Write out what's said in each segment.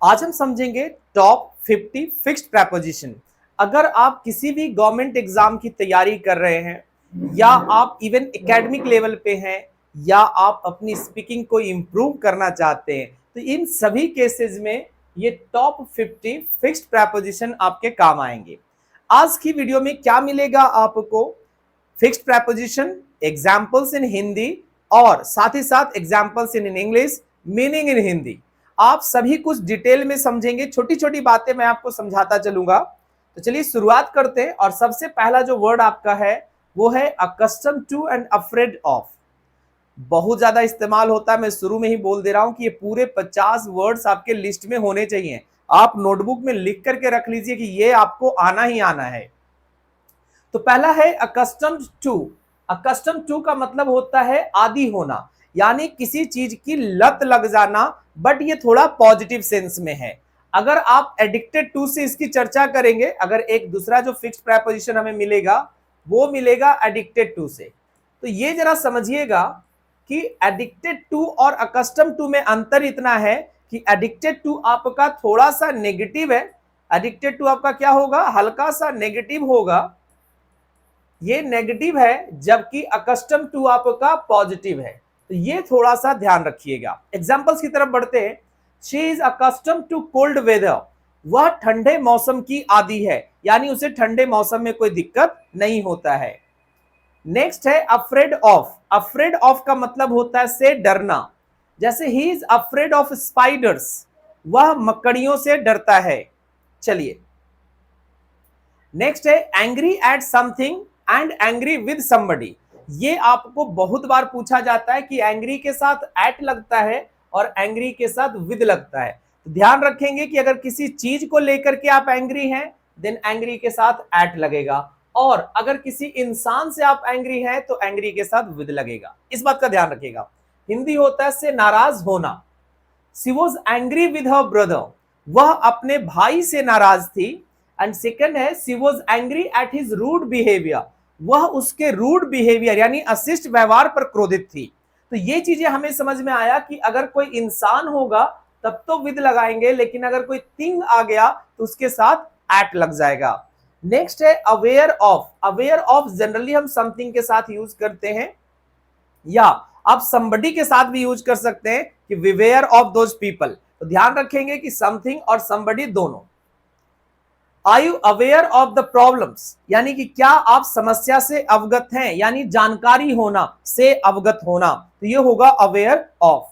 आज हम समझेंगे टॉप 50 फिक्स्ड प्रेपोजिशन। अगर आप किसी भी गवर्नमेंट एग्जाम की तैयारी कर रहे हैं या आप इवन एकेडमिक लेवल पे हैं या आप अपनी स्पीकिंग को इंप्रूव करना चाहते हैं तो इन सभी केसेस में ये टॉप 50 फिक्स्ड प्रेपोजिशन आपके काम आएंगे। आज की वीडियो में क्या मिलेगा आपको? Fixed preposition, examples in Hindi और साथ ही साथ examples in English, meaning in Hindi. आप सभी कुछ डिटेल में समझेंगे, छोटी छोटी बातें मैं आपको समझाता चलूंगा। तो चलिए शुरुआत करते हैं। और सबसे पहला जो वर्ड आपका है वो है accustom to and afraid of. बहुत ज्यादा इस्तेमाल होता है, मैं शुरू में ही बोल दे रहा हूं कि ये पूरे 50 वर्ड्स आपके लिस्ट में होने चाहिए। आप नोटबुक में लिख करके रख लीजिए कि ये आपको आना ही आना है। तो पहला है अकस्टम टू। अकस्टम टू का मतलब होता है आदी होना, यानी किसी चीज की लत लग जाना, बट ये थोड़ा पॉजिटिव सेंस में है। अगर आप एडिक्टेड टू से इसकी चर्चा करेंगे, अगर एक दूसरा जो फिक्स्ड प्रेपोजिशन हमें मिलेगा वो मिलेगा एडिक्टेड टू से। तो ये जरा समझिएगा कि एडिक्टेड टू और अकस्टम टू में अंतर इतना है कि एडिक्टेड टू आपका थोड़ा सा नेगेटिव है। एडिक्टेड टू आपका क्या होगा? हल्का सा नेगेटिव होगा, ये नेगेटिव है, जबकि अकस्टम टू आपका पॉजिटिव है। तो ये थोड़ा सा ध्यान रखिएगा। एग्जांपल्स की तरफ बढ़ते हैं। She is accustom to cold weather. वह ठंडे मौसम की आदी है, यानी उसे ठंडे मौसम में कोई दिक्कत नहीं होता है। नेक्स्ट है अफ्रेड ऑफ। अफ्रेड ऑफ का मतलब होता है से डरना। जैसे he is afraid of spiders, वह मकड़ियों से डरता है। चलिए नेक्स्ट है angry at something and angry with somebody. ये आपको बहुत बार पूछा जाता है कि एंग्री के साथ एट लगता है और एंग्री के साथ विद लगता है। तो ध्यान रखेंगे कि अगर किसी चीज को लेकर के आप एंग्री हैं देन एंग्री के साथ एट लगेगा, और अगर किसी इंसान से आप एंग्री हैं तो एंग्री के साथ विद लगेगा। इस बात का ध्यान रखिएगा। हिंदी होता है से नाराज होना। She was angry with her brother. वह अपने भाई से नाराज थी। एंड सेकंड है she was angry at his rude behaviour. वह उसके रूड बिहेवियर यानी अशिष्ट व्यवहार पर क्रोधित थी। तो ये चीजें हमें समझ में आया कि अगर कोई इंसान होगा तब तो विद लगाएंगे, लेकिन अगर कोई थिंग आ गया तो उसके साथ एट लग जाएगा। नेक्स्ट है aware of. Aware of generally हम समथिंग के साथ यूज करते हैं, या आप somebody के साथ भी यूज कर सकते हैं कि विवेयर ऑफ दोज पीपल। तो ध्यान रखेंगे कि समथिंग और somebody दोनों। Are you aware of the problems, यानी कि क्या आप समस्या से अवगत हैं, यानी जानकारी होना से अवगत होना, तो ये होगा अवेयर ऑफ।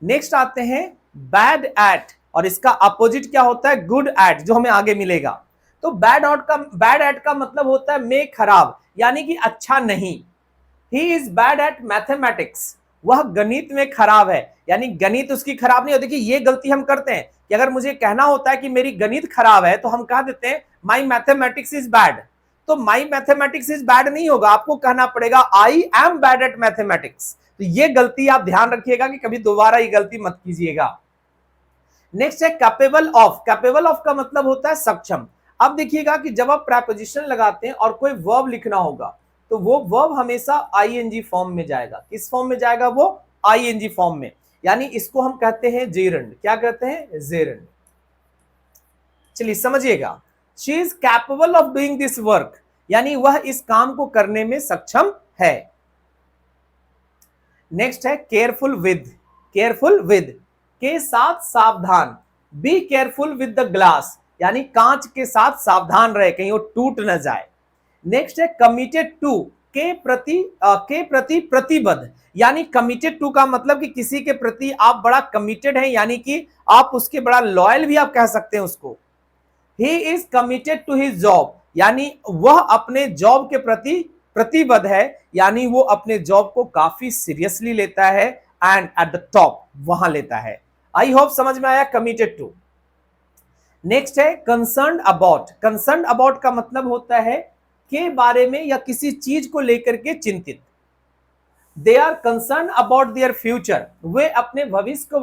नेक्स्ट आते हैं बैड एट, और इसका अपोजिट क्या होता है? गुड एट, जो हमें आगे मिलेगा। तो बैड एट का मतलब होता है में खराब, यानी कि अच्छा नहीं। He is bad at mathematics. वह गणित में खराब है, यानी गणित उसकी खराब नहीं हो। देखिए ये गलती हम करते हैं कि अगर मुझे कहना होता है कि मेरी गणित खराब है तो हम कह देते हैं माई मैथमेटिक्स इज बैड। तो माई मैथमेटिक्स इज बैड नहीं होगा, आपको कहना पड़ेगा I am bad at mathematics. तो ये गलती आप ध्यान रखिएगा कि कभी दोबारा ये गलती मत कीजिएगा। नेक्स्ट है कैपेबल ऑफ। कैपेबल ऑफ का मतलब होता है सक्षम। अब देखिएगा कि जब आप प्रेपोजिशन लगाते हैं और कोई वर्ब लिखना होगा तो वो वर्ब हमेशा आईएनजी फॉर्म में जाएगा। किस फॉर्म में जाएगा? वो आईएनजी फॉर्म में, यानी इसको हम कहते हैं जेरंड। क्या कहते हैं? जेरंड। चलिए समझिएगा। She is capable of doing this work, यानी वह इस काम को करने में सक्षम है। नेक्स्ट है केयरफुल विद। केयरफुल विद के साथ सावधान। Be careful with the glass, यानी कांच के साथ सावधान रहे, कहीं वो टूट न जाए। नेक्स्ट है कमिटेड टू। के प्रति प्रतिबद्ध, यानी कमिटेड टू का मतलब कि किसी के प्रति आप बड़ा कमिटेड हैं, यानी कि आप उसके बड़ा लॉयल भी आप कह सकते हैं उसको। He is committed to his job, यानी वह अपने जॉब के प्रति प्रतिबद्ध है, यानी वो अपने जॉब को काफी सीरियसली लेता है एंड एट द टॉप वहां लेता है। आई होप समझ में आया कमिटेड टू। नेक्स्ट है कंसर्न्ड अबाउट। कंसर्न्ड अबाउट का मतलब होता है के बारे में या किसी चीज को लेकर के चिंतित। They are concern about their future, वे अपने भविष्य के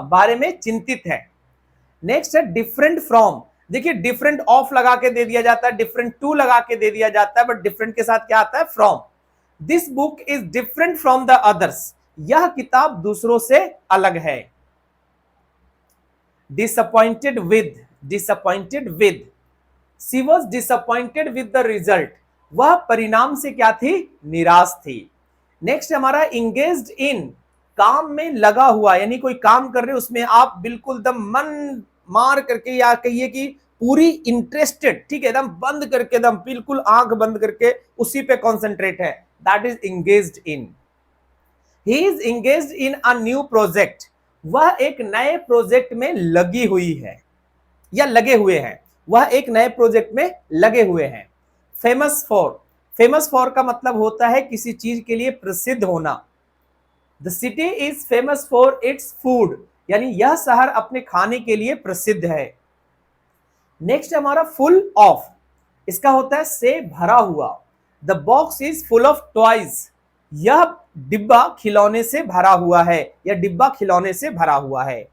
बारे में चिंतित है। नेक्स्ट है डिफरेंट फ्रॉम। देखिए डिफरेंट ऑफ लगा के दे दिया जाता है, डिफरेंट टू लगा के दे दिया जाता है, बट डिफरेंट के साथ क्या आता है? From. This book is different from the others, यह किताब दूसरों से अलग है। disappointed with she was disappointed with the result, वह परिणाम से क्या थी, निराश थी। नेक्स्ट हमारा engaged in, काम में लगा हुआ, यानी कोई काम कर रहे हो उसमें आप बिल्कुल दम मन मार करके, या कहिए कि पूरी इंटरेस्टेड, ठीक है, एकदम बंद करके, एकदम बिल्कुल आंख बंद करके उसी पे कॉन्सेंट्रेट है, that is engaged in। He is engaged in a new project, वह एक नए प्रोजेक्ट में लगी हुई है या लगे हुए हैं, वह एक नए प्रोजेक्ट में लगे हुए हैं। फेमस फॉर का मतलब होता है किसी चीज के लिए प्रसिद्ध होना। The city is famous for its food, यानी यह शहर अपने खाने के लिए प्रसिद्ध है। नेक्स्ट हमारा फुल ऑफ, इसका होता है से भरा हुआ। The box is full of toys, यह डिब्बा खिलौने से भरा हुआ है, या डिब्बा खिलौने से भरा हुआ है।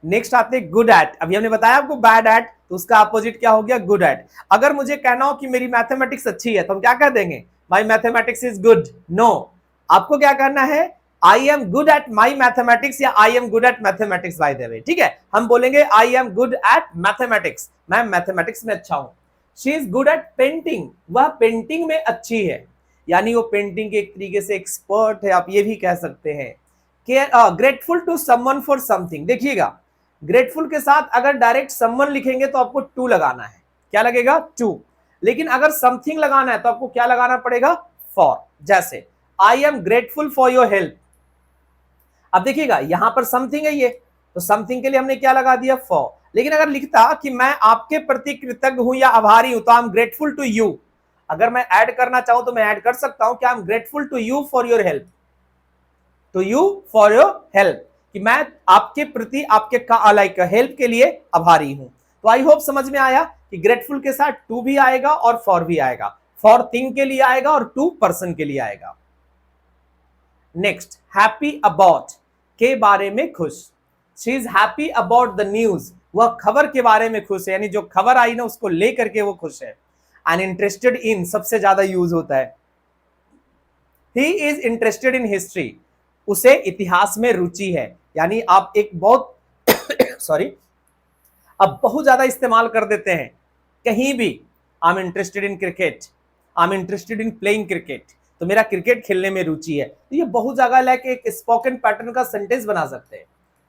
नेक्स्ट आते हैं गुड एट। अभी हमने बताया आपको बैड एट, तो उसका अपोजिट क्या हो गया, गुड एट। अगर मुझे कहना हो कि मेरी मैथमेटिक्स अच्छी है तो हम क्या कह देंगे, my mathematics is good. No, आपको क्या करना है, I am good at my mathematics, या I am good at mathematics by the way, ठीक है। हम बोलेंगे I am good at mathematics, मैं मैथमेटिक्स में अच्छा हूं। She is good at painting, वह पेंटिंग में अच्छी है, यानी वो पेंटिंग के एक तरीके से एक्सपर्ट है, आप ये भी कह सकते हैं। Grateful to someone for something, देखिएगा ग्रेटफुल के साथ अगर डायरेक्ट समवन लिखेंगे तो आपको टू लगाना है, क्या लगेगा, टू। लेकिन अगर समथिंग लगाना है तो आपको क्या लगाना पड़ेगा, फॉर। जैसे आई am grateful for your help, अब देखिएगा यहां पर समथिंग है ये, तो समथिंग के लिए हमने क्या लगा दिया, फॉर। लेकिन अगर लिखता कि मैं आपके प्रति कृतज्ञ हूं या आभारी हूं, तो I am grateful to you. अगर मैं ऐड करना चाहूं तो मैं ऐड कर सकता हूं कि I am grateful to you for your help, to you for your help, कि मैं आपके प्रति आपके लाइक हेल्प के लिए आभारी हूं। तो आई होप समझ में आया कि ग्रेटफुल के साथ टू भी आएगा और फॉर भी आएगा, फॉर थिंग के लिए आएगा और टू पर्सन के लिए आएगा। नेक्स्ट हैप्पी अबाउट, के बारे में खुश। She is happy about the news, वह खबर के बारे में खुश है, यानी जो खबर आई ना उसको लेकर के वो खुश है। एंड इंटरेस्टेड इन सबसे ज्यादा यूज होता है। He is interested in history, उसे इतिहास में रुचि है, यानी आप एक बहुत सॉरी अब बहुत ज्यादा इस्तेमाल कर देते हैं कहीं भी, I am interested in cricket, I am interested in playing cricket, तो मेरा क्रिकेट खेलने में रुचि है। तो ये बहुत जगह लाके एक स्पोकन पैटर्न का सेंटेंस बना सकते हैं,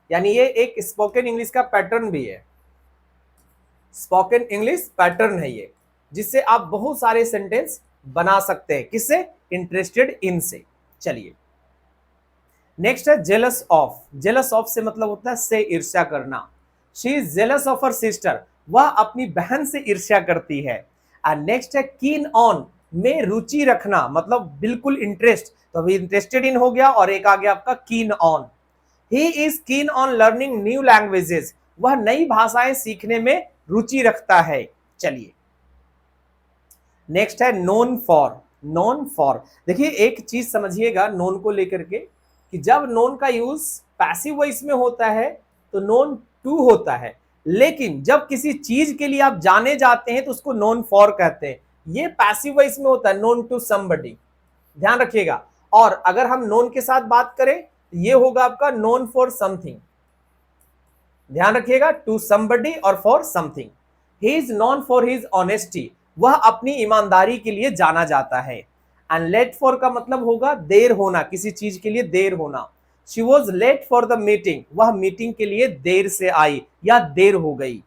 यानी ये एक स्पोकन इंग्लिश का पैटर्न भी है, स्पोकन इंग्लिश पैटर्न है ये, जिससे आप बहुत सारे सेंटेंस बना सकते हैं, किससे, इंटरेस्टेड इन से। चलिए नेक्स्ट है जेलस ऑफ। जेलस ऑफ से मतलब होता है से ईर्ष्या करना। She is jealous of her sister, वह अपनी बहन से ईर्ष्या करती है। एंड नेक्स्ट है कीन ऑन, में रुचि रखना, मतलब बिल्कुल इंटरेस्ट, तो अभी इंटरेस्टेड इन हो गया और एक आ गया आपका keen on. He is keen on learning new languages, वह नई भाषाएं सीखने में रुचि रखता है। चलिए नेक्स्ट है नोन फॉर। नोन फॉर, देखिए एक चीज समझिएगा नोन को लेकर के, कि जब नोन का यूज पैसिव वॉइस में होता है तो नोन टू होता है, लेकिन जब किसी चीज के लिए आप जाने जाते हैं तो उसको नोन फॉर कहते हैं, ये पैसिव वॉइस में होता है, नोन टू समबडी, ध्यान रखिएगा। और अगर हम नोन के साथ बात करें ये होगा आपका नोन फॉर समथिंग, ध्यान रखिएगा, टू समबडी और for something. He is known for his honesty, वह अपनी ईमानदारी के लिए जाना जाता है। एंड लेट फॉर का मतलब होगा देर होना, किसी चीज के लिए देर होना। She was late for the meeting, वह मीटिंग के लिए देर से आई या देर हो गई।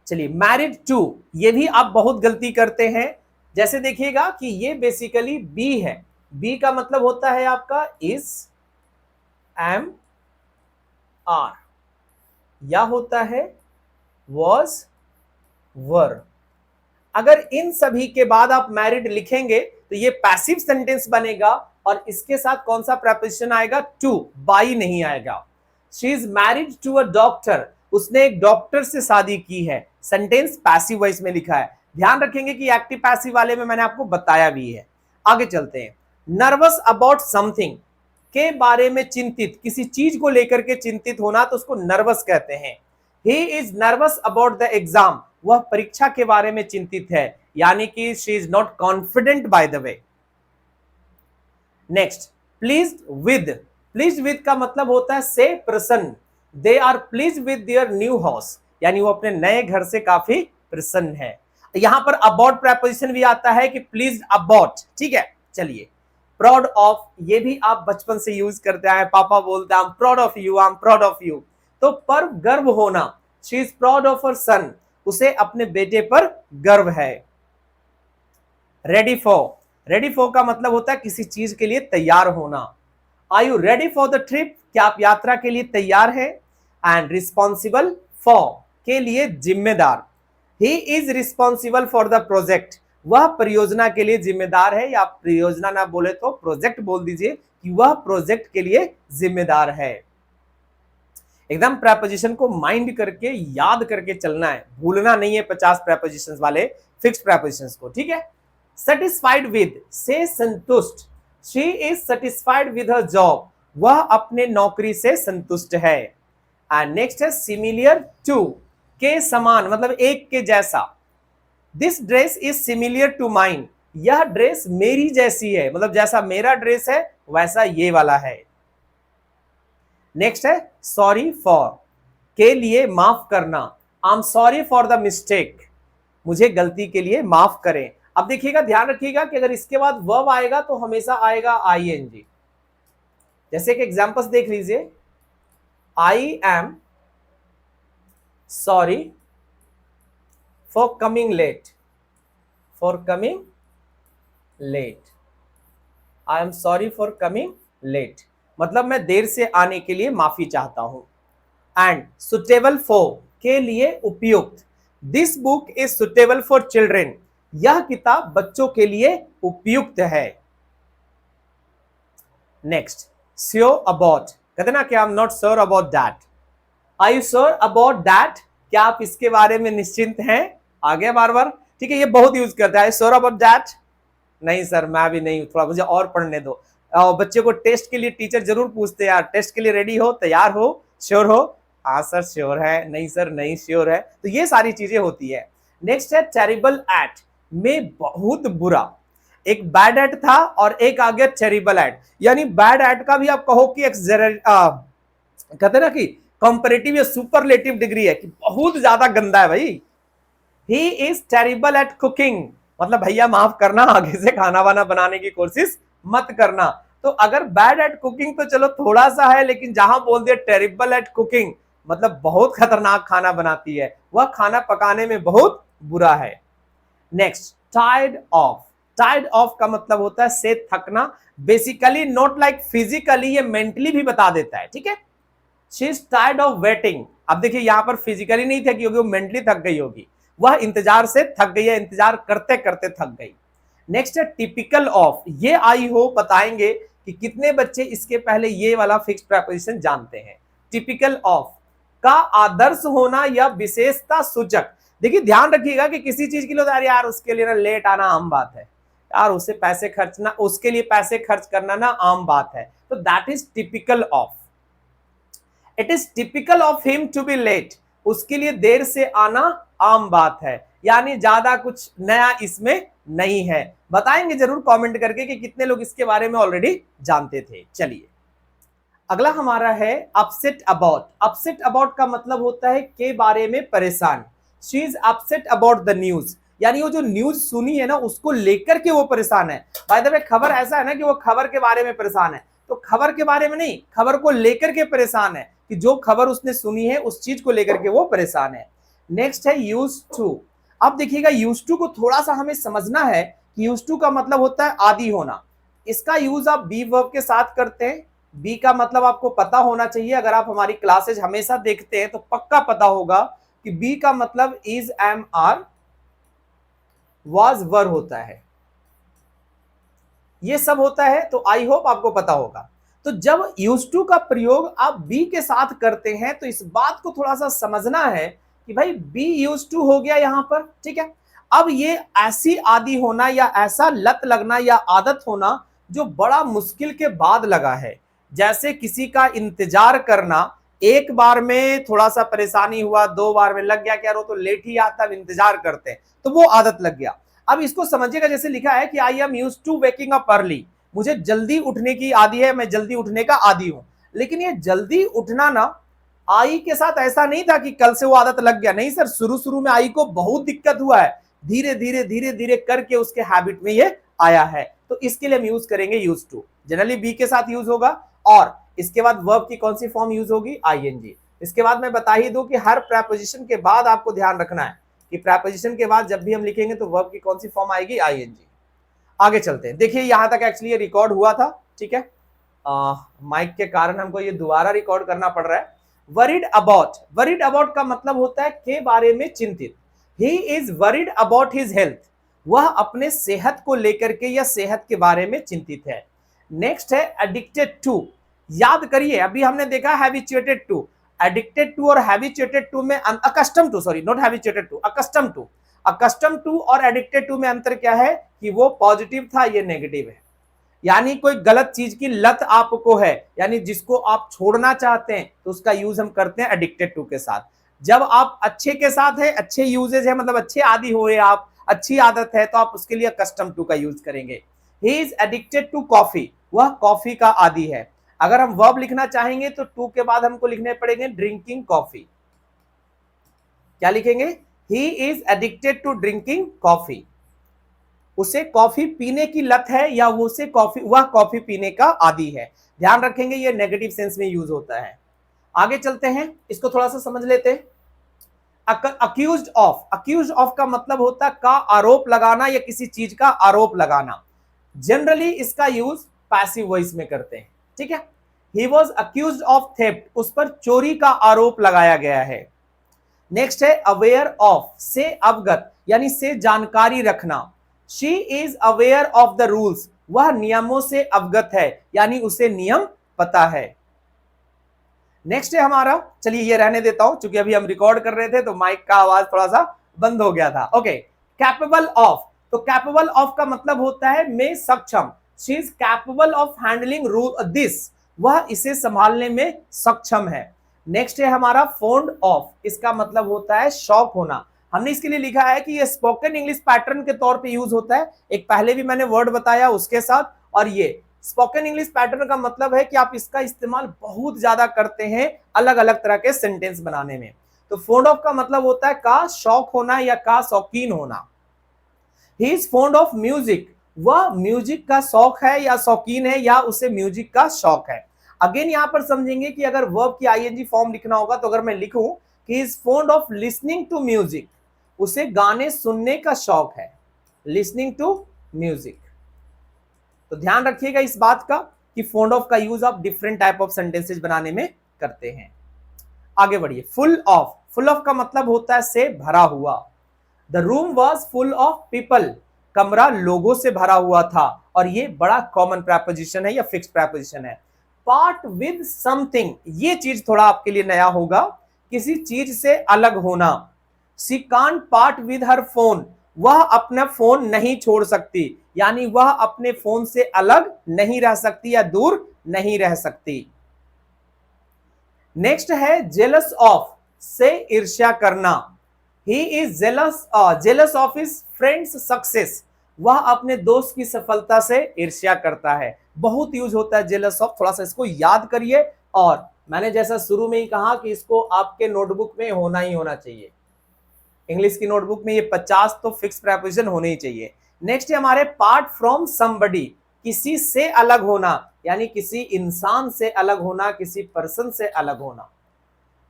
चलिए मैरिड टू, ये भी आप बहुत गलती करते हैं। जैसे देखिएगा कि ये बेसिकली बी है, बी का मतलब होता है आपका इज, एम, आर, या होता है वॉज, वर। अगर इन सभी के बाद आप मैरिड लिखेंगे तो ये पैसिव सेंटेंस बनेगा और इसके साथ कौन सा प्रपोजिशन आएगा, टू, बाई नहीं आएगा। She is married to a doctor, उसने एक डॉक्टर से शादी की है, सेंटेंस पैसिव वॉइस में लिखा है। ध्यान रखेंगे कि एक्टिव पैसिव वाले में मैंने आपको बताया भी है। आगे चलते हैं। नर्वस अबाउट समथिंग, के बारे में चिंतित, किसी चीज को लेकर के चिंतित होना तो उसको नर्वस कहते हैं। He is nervous about the exam, वह परीक्षा के बारे में चिंतित है, यानी कि she is not confident by the way. Next pleased with, pleased with का मतलब होता है से प्रसन्न, they are please with their new house, यानी वो अपने नए घर से काफी प्रसन्न है। यहां पर अबाउट प्रेपोजिशन भी आता है कि प्लीज अबाउट, ठीक है। चलिए, प्राउड ऑफ, ये भी आप बचपन से यूज करते आए, पापा बोलते हैं I am proud of you, I am proud of you. तो पर गर्व होना, she is proud of her son, उसे अपने बेटे पर गर्व है। रेडी फॉर, रेडी फॉर का मतलब होता है किसी चीज के लिए तैयार होना। Are you ready for the trip, क्या आप यात्रा के लिए तैयार है। एंड रिस्पॉन्सिबल फॉर, के लिए जिम्मेदार, he is responsible for the project, वह परियोजना के लिए जिम्मेदार है, या परियोजना ना बोले तो प्रोजेक्ट बोल दीजिए कि वह प्रोजेक्ट के लिए जिम्मेदार है। एकदम प्रेपोजिशन को माइंड करके याद करके चलना है, भूलना नहीं है 50 प्रेपोजिशंस वाले फिक्स प्रेपोजिशंस को, ठीक है। सेटिस्फाइड विद, से संतुष्ट, she is satisfied with her job, वह अपने नौकरी से संतुष्ट है। एंड नेक्स्ट है सिमिलियर टू, के समान, मतलब एक के जैसा। This dress is similar to mine, यह ड्रेस मेरी जैसी है, मतलब जैसा मेरा ड्रेस है वैसा ये वाला है। नेक्स्ट है सॉरी फॉर, के लिए माफ करना, आई am sorry for the mistake, मुझे गलती के लिए माफ करें। अब देखिएगा, ध्यान रखिएगा कि अगर इसके बाद वर्ब आएगा तो हमेशा आएगा आईएनजी। जैसे कि एग्जांपल्स देख लीजिए, I am sorry for coming late, for coming late, I am sorry for coming late, मतलब मैं देर से आने के लिए माफी चाहता हूं। एंड सुटेबल फॉर, के लिए उपयुक्त, this book is suitable for children, यह किताब बच्चों के लिए उपयुक्त है। नेक्स्ट श्योर अबाउट, कहते ना कि I am not sure about that, are you sure about that, क्या आप इसके बारे में निश्चिंत हैं। आ गया बार बार, ठीक है, ये बहुत यूज करता है, श्योर अबाउट दैट, नहीं सर मैं भी नहीं, थोड़ा मुझे और पढ़ने दो। बच्चे को टेस्ट के लिए टीचर जरूर पूछते हैं, यार टेस्ट के लिए रेडी हो, तैयार हो, श्योर हो, हाँ सर श्योर है, नहीं सर नहीं श्योर है, तो ये सारी चीजें होती है। नेक्स्ट है टेरिबल एट, में बहुत बुरा, एक बैड एट था और एक आ गया टेरिबल एट, यानी बैड एट का भी आप कहो कि कहते ना कि कंपैरेटिव या सुपरलेटिव डिग्री है कि बहुत ज्यादा गंदा है भाई। He is terrible at cooking, मतलब भैया माफ करना, आगे से खाना वाना बनाने की कोशिश मत करना। तो अगर बैड एट कुकिंग तो चलो थोड़ा सा है, लेकिन जहां बोल दिया टेरिबल एट कुकिंग, मतलब बहुत खतरनाक खाना बनाती है, वह खाना पकाने में बहुत बुरा है। Next tired of, tired of का मतलब होता है से थकना, बेसिकली नॉट लाइक फिजिकली, ये मेंटली भी बता देता है, ठीक है। She is tired of waiting, अब देखिए यहां पर फिजिकली नहीं थकी होगी, वो मेंटली थक गई होगी, वह इंतजार से थक गई है, इंतजार करते करते थक गई। नेक्स्ट है टिपिकल ऑफ, ये आई हो बताएंगे कि कितने बच्चे इसके पहले ये वाला फिक्स प्रेपोजिशन जानते हैं। टिपिकल ऑफ का आदर्श होना या विशेषता सूचक, देखिए ध्यान रखिएगा कि किसी चीज के लिए यार उसके लिए ना लेट आना आम बात है, यार उसे पैसे खर्चना, उसके लिए पैसे खर्च करना ना आम बात है, तो that is typical of. It is typical of him to be late, उसके लिए देर से आना आम बात है, यानी ज्यादा कुछ नया इसमें नहीं है। बताएंगे जरूर कमेंट करके कि कितने लोग इसके बारे में ऑलरेडी जानते थे। चलिए अगला हमारा है अपसेट अबाउट। अपसेट अबाउट का मतलब होता है के बारे में परेशान। She is upset about the news, यानी वो जो न्यूज सुनी है ना उसको लेकर के वो परेशान है। बाय द वे खबर ऐसा है ना कि वो खबर के बारे में परेशान है, तो खबर के बारे में नहीं, खबर को लेकर के परेशान है, कि जो खबर उसने सुनी है उस चीज को लेकर के वो परेशान है। नेक्स्ट है यूज टू। अब देखिएगा यूज टू को थोड़ा सा हमें समझना है कि यूज टू का मतलब होता है आदी होना। इसका यूज आप बी वर्ब के साथ करते हैं। बी का मतलब आपको पता होना चाहिए, अगर आप हमारी क्लासेज हमेशा देखते हैं तो पक्का पता होगा कि बी का मतलब इज, एम, आर, वाज, वर होता है, ये सब होता है। तो आई होप आपको पता होगा। तो जब यूज टू का प्रयोग आप बी के साथ करते हैं तो इस बात को थोड़ा सा समझना है कि भाई बी यूज टू हो गया यहां पर, ठीक है। अब ये ऐसी आदि होना या ऐसा लत लगना या आदत होना जो बड़ा मुश्किल के बाद लगा है, जैसे किसी का इंतजार करना, एक बार में थोड़ा सा परेशानी हुआ, दो बार में लग गया कि यार वो तो लेट ही आता, इंतजार करते हैं, तो वो आदत लग गया। अब इसको समझिएगा, जैसे लिखा है कि I am use to waking up early, मुझे जल्दी उठने की आदि है, मैं जल्दी उठने का आदी हूं। लेकिन ये जल्दी उठना ना आई के साथ ऐसा नहीं था कि कल से वो आदत लग गया, नहीं सर, शुरू शुरू में आई को बहुत दिक्कत हुआ है, धीरे धीरे धीरे धीरे करके उसके हैबिट में ये आया है। तो इसके लिए हम यूज करेंगे यूज टू, जनरली बी के साथ यूज होगा। और इसके बाद वर्ब की कौन सी फॉर्म यूज होगी, आईएनजी। इसके बाद मैं बता ही दूं कि हर प्रेपोजिशन के बाद आपको ध्यान रखना है कि प्रेपोजिशन के बाद जब भी हम लिखेंगे तो वर्ब की कौन सी फॉर्म आएगी, आईएनजी। आगे चलते हैं। देखिए यहां तक एक्चुअली ये रिकॉर्ड हुआ था, ठीक है, माइक के कारण हमको ये दोबारा रिकॉर्ड करना पड़ रहा है। वरीड अबाउट, वरीड अबाउट का मतलब होता है के बारे में चिंतित। He is worried about his health, वह अपने सेहत को लेकर के या सेहत के बारे में चिंतित है। नेक्स्ट है एडिक्टेड टू, याद करिए अभी हमने देखा हैबिचुएटेड टू, एडिक्टेड टू और हैबिचुएटेड टू में accustom to, sorry not habituated to, accustom to, accustom to और एडिक्टेड टू में अंतर क्या है कि वो पॉजिटिव था, ये नेगेटिव है। यानी कोई गलत चीज की लत आपको है, यानी जिसको आप छोड़ना चाहते हैं, तो उसका यूज हम करते हैं एडिक्टेड टू के साथ। जब आप अच्छे के साथ है, अच्छे यूजेज है, मतलब अच्छे आदी हो रहे आप, अच्छी आदत है, तो आप उसके लिए कस्टम टू का यूज करेंगे। He is addicted to coffee, वह कॉफी का आदी है। अगर हम वर्ब लिखना चाहेंगे तो टू के बाद हमको लिखने पड़ेंगे ड्रिंकिंग कॉफी। क्या लिखेंगे, he is addicted to drinking coffee, उसे कॉफी पीने की लत है या वो उसे कॉफी, वह कॉफी पीने का आदी है। ध्यान रखेंगे ये नेगेटिव सेंस में यूज होता है। आगे चलते हैं, इसको थोड़ा सा समझ लेते हैं। अक्यूज्ड ऑफ, अक्यूज्ड ऑफ का मतलब होता है का आरोप लगाना या किसी चीज का आरोप लगाना। जनरली इसका यूज पैसिव वॉइस में करते हैं, ठीक है। He was accused of theft, उस पर चोरी का आरोप लगाया गया है। नेक्स्ट है अवेयर ऑफ, से अवगत यानी से जानकारी रखना। She is aware of the rules, वह नियमों से अवगत है, यानी उसे नियम पता है। नेक्स्ट है हमारा, चलिए ये रहने देता हूं क्योंकि अभी हम रिकॉर्ड कर रहे थे तो माइक का आवाज थोड़ा सा बंद हो गया था। ओके, कैपेबल ऑफ, तो कैपेबल ऑफ का मतलब होता है में सक्षम। She is capable of handling this, वह इसे संभालने में सक्षम है। नेक्स्ट है हमारा फोन्ड ऑफ, इसका मतलब होता है शौक होना। हमने इसके लिए लिखा है कि ये स्पोकन इंग्लिश पैटर्न के तौर पे यूज होता है, एक पहले भी मैंने वर्ड बताया उसके साथ। और ये स्पोकन इंग्लिश पैटर्न का मतलब है कि आप इसका इस्तेमाल बहुत ज्यादा करते हैं अलग अलग तरह के सेंटेंस बनाने में। तो फोन्ड ऑफ का मतलब होता है का शौक होना या का शौकीन होना। He is fond of music, वह म्यूजिक का शौक है या शौकीन है या उसे म्यूजिक का शौक है। अगेन यहां पर समझेंगे कि अगर वर्ब की आईएनजी फॉर्म लिखना होगा तो अगर मैं लिखूं कि is fond of listening to music, उसे गाने सुनने का शौक है, लिसनिंग टू म्यूजिक। तो ध्यान रखिएगा इस बात का कि फोन्ड ऑफ का यूज आप डिफरेंट टाइप ऑफ सेंटेंसेस बनाने में करते हैं। आगे बढ़िए, फुल ऑफ, फुल ऑफ का मतलब होता है से भरा हुआ। The room was full of people, कमरा लोगों से भरा हुआ था, और ये बड़ा कॉमन प्रेपोजिशन है या फिक्स प्रेपोजिशन है। पार्ट विद समथिंग, ये चीज थोड़ा आपके लिए नया होगा, किसी चीज से अलग होना। She can't part with her phone, वह अपना फोन नहीं छोड़ सकती, यानी वह अपने फोन से अलग नहीं रह सकती या दूर नहीं रह सकती। नेक्स्ट है जेलस ऑफ, से ईर्ष्या करना। He is jealous of his friends success, वह अपने दोस्त की सफलता से ईर्ष्या करता है। बहुत यूज होता है जेलस ऑफ, थोड़ा सा इसको याद करिए। और मैंने जैसा शुरू में ही कहा कि इसको आपके नोटबुक में होना ही होना चाहिए, इंग्लिश की नोटबुक में ये 50 तो फिक्स प्रेपोजिशन होने ही चाहिए। नेक्स्ट है हमारे पार्ट फ्रॉम समबडी, किसी से अलग होना, यानी किसी इंसान से अलग होना, किसी पर्सन से अलग होना।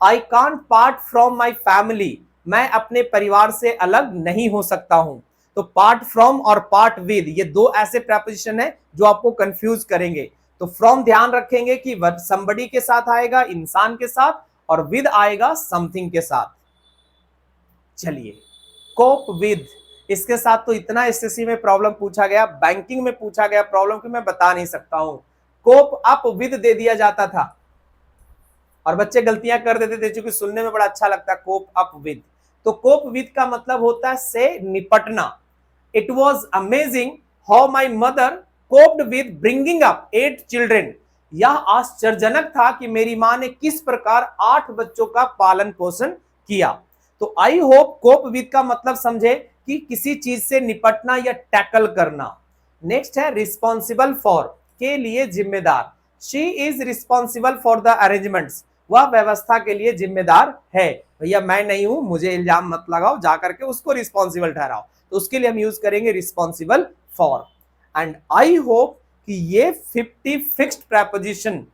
I can't part from my family, मैं अपने परिवार से अलग नहीं हो सकता हूं। तो पार्ट फ्रॉम और पार्ट विद, ये दो ऐसे प्रेपोजिशन है जो आपको कंफ्यूज करेंगे। तो फ्रॉम ध्यान रखेंगे कि समबडी के साथ आएगा, इंसान के साथ, और विद आएगा समथिंग के साथ। चलिए, कोप विद, इसके साथ तो इतना एसएससी में प्रॉब्लम पूछा गया, बैंकिंग में पूछा गया प्रॉब्लम कि मैं बता नहीं सकता हूं। कोप अप विद दे दिया जाता था और बच्चे गलतियां कर देते थे, क्योंकि सुनने में बड़ा अच्छा लगता है कोप अप विद। तो कोप विद का मतलब होता है से निपटना। It was amazing how my mother coped with bringing up 8 children, यह आश्चर्यजनक था कि मेरी मां ने किस प्रकार 8 बच्चों का पालन पोषण किया। तो आई होप कोप विद का मतलब समझे कि किसी चीज से निपटना या टैकल करना। नेक्स्ट है रिस्पॉन्सिबल फॉर, के लिए जिम्मेदार। She is responsible for the arrangements, वह व्यवस्था के लिए जिम्मेदार है। भैया मैं नहीं हूं, मुझे इल्जाम मत लगाओ, जाकर के उसको रिस्पॉन्सिबल ठहराओ। तो उसके लिए हम यूज करेंगे responsible for. And I hope कि ये 50 फिक्स्ड प्रेपोजिशन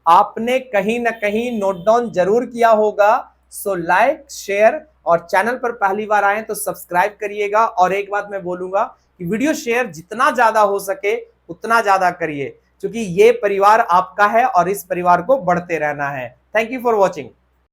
आपने कहीं ना कहीं नोट डाउन जरूर किया होगा। सो लाइक, शेयर, और चैनल पर पहली बार आए तो सब्सक्राइब करिएगा। और एक बात मैं बोलूंगा कि वीडियो शेयर जितना ज्यादा हो सके उतना ज्यादा करिए, क्योंकि ये परिवार आपका है और इस परिवार को बढ़ते रहना है। Thank you for watching.